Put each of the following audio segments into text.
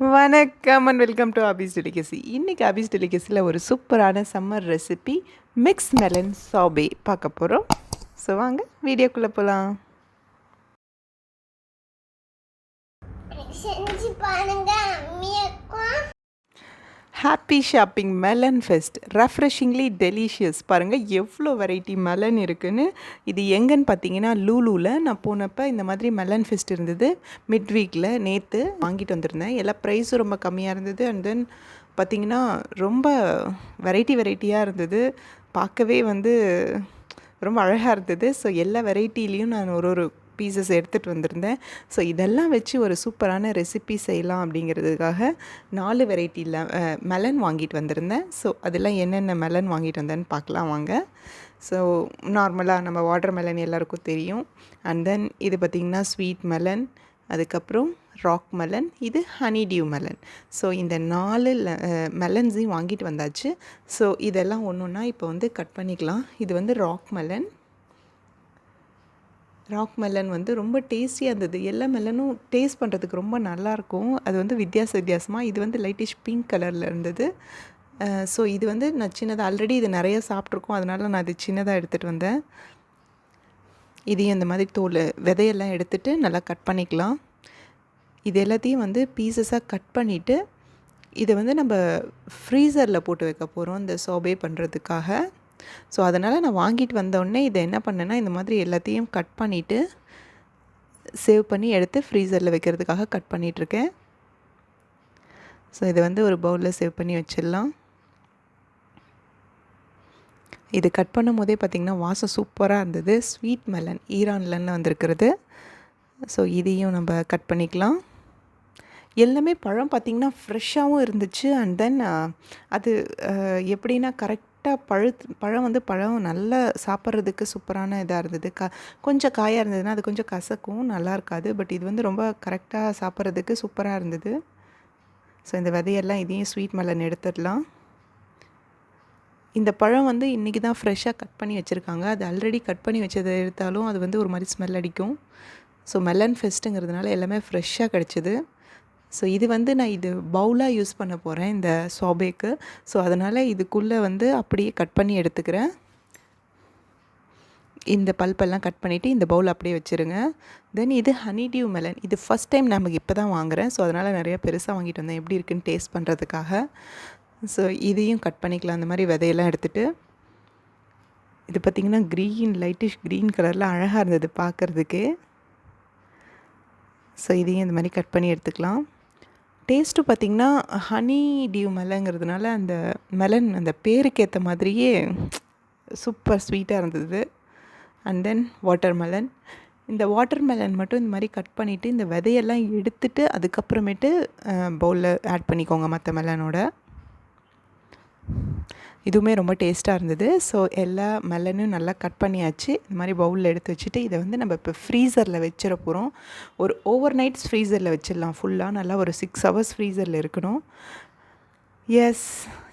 வணக்கம் and welcome to ABIS DELICACY. இன்றைக்கி ABIS DELICACYயில் ஒரு சூப்பரான சம்மர் ரெசிபி மிக்ஸ் மெலன் சாபே பார்க்க போகிறோம். ஸோ வாங்க வீடியோக்குள்ளே போகலாம். Happy shopping melon fest refreshingly delicious. பாருங்கள் எவ்வளோ வெரைட்டி மெலன் இருக்குதுன்னு. இது எங்கன்னு பார்த்தீங்கன்னா லூலூவில் நான் போனப்போ இந்த மாதிரி மெலன் ஃபெஸ்ட் இருந்தது. மிட் வீக்கில் நேற்று வாங்கிட்டு வந்திருந்தேன். எல்லா ப்ரைஸும் ரொம்ப கம்மியாக இருந்தது. அண்ட் தென் பார்த்திங்கன்னா ரொம்ப வெரைட்டியாக இருந்தது. பார்க்கவே ரொம்ப அழகாக இருந்தது. ஸோ எல்லா வெரைட்டிலையும் நான் ஒரு பீசஸ் எடுத்துகிட்டு வந்திருந்தேன். ஸோ இதெல்லாம் வச்சு ஒரு சூப்பரான ரெசிபி செய்யலாம் அப்படிங்கிறதுக்காக 4 வெரைட்டியில் மெலன் வாங்கிட்டு வந்திருந்தேன். ஸோ அதெல்லாம் என்னென்ன மெலன் வாங்கிட்டு வந்தேன்னு பார்க்கலாம் வாங்க. ஸோ நார்மலாக நம்ம வாட்டர் மெலன் எல்லாருக்கும் தெரியும். அண்ட் தென் இது பார்த்திங்கன்னா ஸ்வீட் மெலன், அதுக்கப்புறம் ராக் மெலன், இது ஹனி டியூ மெலன். ஸோ இந்த 4 மெலன்ஸையும் வாங்கிட்டு வந்தாச்சு. ஸோ இதெல்லாம் ஒன்று ஒன்றா இப்போ கட் பண்ணிக்கலாம். இது ராக் மெலன். ராக் மெலன் ரொம்ப டேஸ்டியாக இருந்தது. எல்லா மெலனும் டேஸ்ட் பண்ணுறதுக்கு ரொம்ப நல்லாயிருக்கும். அது வித்தியாசமாக இது லைட்டிஷ் பிங்க் கலரில் இருந்தது. ஸோ இது நான் சின்னதாக ஆல்ரெடி இது நிறைய சாப்பிட்ருக்கோம். அதனால் நான் அது சின்னதாக எடுத்துகிட்டு வந்தேன். இதையும் இந்த மாதிரி தோல் விதையெல்லாம் எடுத்துகிட்டு நல்லா கட் பண்ணிக்கலாம். இது எல்லாத்தையும் பீசஸாக கட் பண்ணிவிட்டு இதை நம்ம ஃப்ரீசரில் போட்டு வைக்க போகிறோம் இந்த சோபே பண்ணுறதுக்காக. ஸோ அதனால் நான் வாங்கிட்டு வந்தோடனே இதை என்ன பண்ணேன்னா இந்த மாதிரி எல்லாத்தையும் கட் பண்ணிவிட்டு சேவ் பண்ணி எடுத்து ஃப்ரீசரில் வைக்கிறதுக்காக கட் பண்ணிகிட்ருக்கேன். ஸோ இதை ஒரு பவுலில் சேவ் பண்ணி வச்சிடலாம். இது கட் பண்ணும் போதே பார்த்திங்கன்னா வாசம் சூப்பராக இருந்தது. ஸ்வீட் மெலன் ஈரான்லன்னு வந்திருக்கிறது. ஸோ இதையும் நம்ம கட் பண்ணிக்கலாம். எல்லாமே பழம் பார்த்திங்கன்னா ஃப்ரெஷ்ஷாகவும் இருந்துச்சு. அண்ட் தென் அது எப்படின்னா கரெக்டாக பழம் நல்லா சாப்பிட்றதுக்கு சூப்பரான இதாக இருந்தது. கொஞ்சம் காயாக இருந்ததுன்னா அது கொஞ்சம் கசக்கும், நல்லா இருக்காது. பட் இது ரொம்ப கரெக்டாக சாப்பிட்றதுக்கு சூப்பராக இருந்தது. ஸோ இந்த விதையெல்லாம் இதையும் ஸ்வீட் மெலன் எடுத்துடலாம். இந்த பழம் இன்றைக்கி தான் ஃப்ரெஷ்ஷாக கட் பண்ணி வச்சுருக்காங்க. அது ஆல்ரெடி கட் பண்ணி வச்சதை எடுத்தாலும் அது ஒரு மாதிரி ஸ்மெல் அடிக்கும். ஸோ மெலன் ஃபெஸ்ட்டுங்கிறதுனால எல்லாமே ஃப்ரெஷ்ஷாக கிடச்சிது. ஸோ இது நான் இது பவுலாக யூஸ் பண்ண போகிறேன் இந்த சோபேக்கு. ஸோ அதனால் இதுக்குள்ளே அப்படியே கட் பண்ணி எடுத்துக்கிறேன். இந்த பல்பெல்லாம் கட் பண்ணிவிட்டு இந்த பவுல் அப்படியே வச்சுருங்க. தென் இது ஹனி டியூ மெலன். இது ஃபஸ்ட் டைம் நமக்கு இப்போ தான் வாங்குகிறேன். ஸோ அதனால் நிறையா பெருசாக வாங்கிட்டு வந்தேன் எப்படி இருக்குன்னு டேஸ்ட் பண்ணுறதுக்காக. ஸோ இதையும் கட் பண்ணிக்கலாம். அந்த மாதிரி விதையெல்லாம் எடுத்துகிட்டு இது பார்த்திங்கன்னா லைட்டிஷ் க்ரீன் கலரில் அழகாக இருந்தது பார்க்குறதுக்கு. ஸோ இதையும் இந்த மாதிரி கட் பண்ணி எடுத்துக்கலாம். டேஸ்ட்டு பார்த்திங்கன்னா ஹனி டியூ மெலங்கிறதுனால அந்த மெலன் அந்த பேருக்கு ஏற்ற மாதிரியே சூப்பர் ஸ்வீட்டாக இருந்தது. And then water melon. இந்த வாட்டர் மெலன் மட்டும் இந்த மாதிரி கட் பண்ணிவிட்டு இந்த விதையெல்லாம் எடுத்துகிட்டு அதுக்கப்புறமேட்டு பவுலில் ஆட் பண்ணிக்கோங்க மற்ற மெலனோட. இதுவுமே ரொம்ப டேஸ்ட்டாக இருந்தது. ஸோ எல்லா மெலனும் நல்லா கட் பண்ணியாச்சு. இந்த மாதிரி பவுலில் எடுத்து வச்சுட்டு இதை நம்ம இப்போ ஃப்ரீசரில் வச்சிட போகிறோம். ஒரு ஓவர் நைட்ஸ் ஃப்ரீசரில் வச்சிடலாம். ஃபுல்லாக நல்லா ஒரு 6 ஹவர்ஸ் ஃப்ரீசரில் இருக்கணும். எஸ்,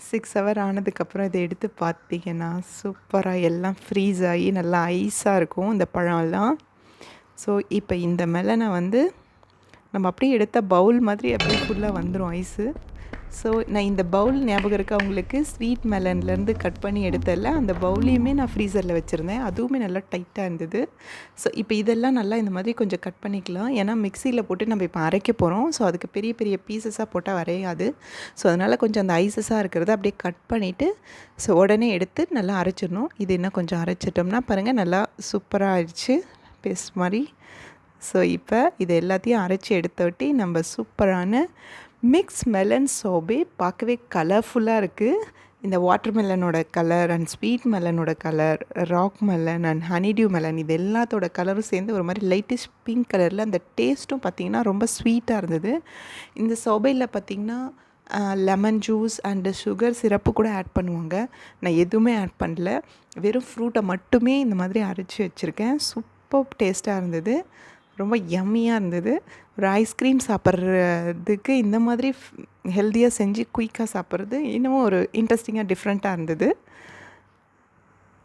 6 ஹவர் ஆனதுக்கப்புறம் இதை எடுத்து பார்த்திங்கன்னா சூப்பராக எல்லாம் ஃப்ரீஸ் ஆகி நல்லா ஐஸாக இருக்கும் இந்த பழம்லாம். ஸோ இப்போ இந்த மெலனை நம்ம அப்படியே எடுத்த பவுல் மாதிரி அப்படியே ஃபுல்லாக வந்துடும் ஐஸு. ஸோ நான் இந்த பவுல் ஞாபகம் இருக்கா உங்களுக்கு? ஸ்வீட் மெலன்லேருந்து கட் பண்ணி எடுத்ததில்ல அந்த பவுலையுமே நான் ஃப்ரீசரில் வச்சுருந்தேன். அதுவுமே நல்லா டைட்டாக இருந்தது. ஸோ இப்போ இதெல்லாம் நல்லா இந்த மாதிரி கொஞ்சம் கட் பண்ணிக்கலாம். ஏன்னா மிக்சியில் போட்டு நம்ம இப்போ அரைக்க போகிறோம். ஸோ அதுக்கு பெரிய பெரிய பீசஸாக போட்டால் வரையாது. ஸோ அதனால் கொஞ்சம் அந்த ஐஸஸாக இருக்கிறத அப்படியே கட் பண்ணிவிட்டு ஸோ உடனே எடுத்து நல்லா அரைச்சிடணும். இது இன்னும் கொஞ்சம் அரைச்சிட்டோம்னா பாருங்கள் நல்லா சூப்பராக ஆயிடுச்சு பேஸ்ட் மாதிரி. ஸோ இப்போ இது எல்லாத்தையும் அரைச்சி எடுத்தொட்டி நம்ம சூப்பரான மிக்ஸ் மெலன் சோபே பார்க்கவே கலர்ஃபுல்லாக இருக்குது. இந்த வாட்டர் மெலனோட கலர் அண்ட் ஸ்வீட் மெலனோட colour, rock melon and honeydew melon இது எல்லாத்தோட கலரும் சேர்ந்து ஒரு மாதிரி லைட்டிஷ் பிங்க் கலரில் அந்த டேஸ்ட்டும் பார்த்திங்கன்னா ரொம்ப ஸ்வீட்டாக இருந்தது. இந்த சோபையில் பார்த்திங்கன்னா lemon juice and sugar syrup கூட ஆட் பண்ணுவாங்க. நான் எதுவுமே ஆட் பண்ணல. வெறும் ஃப்ரூட்டை மட்டுமே இந்த மாதிரி அரைச்சி வச்சுருக்கேன். சூப்பர் டேஸ்ட்டாக இருந்தது. ரொம்ப யம்மியாக இருந்தது. ஒரு ஐஸ்கிரீம் சாப்பிட்றதுக்கு இந்த மாதிரி ஹெல்த்தியாக செஞ்சு குயிக்காக சாப்பிட்றது இன்னமும் ஒரு இன்ட்ரெஸ்டிங்காக டிஃப்ரெண்ட்டாக இருந்தது.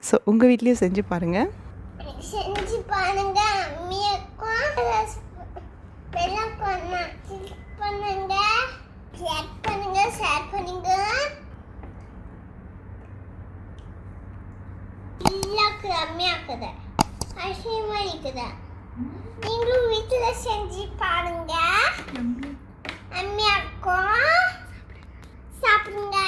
ஸோ உங்கள் வீட்லேயும் செஞ்சு பாருங்கள். செம்மையா இருக்குது. ஐஸ்கிரீமா இருக்குது. நீங்களும் வீட்டுல செஞ்சு பாருங்க. செம்மையா இருக்கும். சாப்பிடுங்க.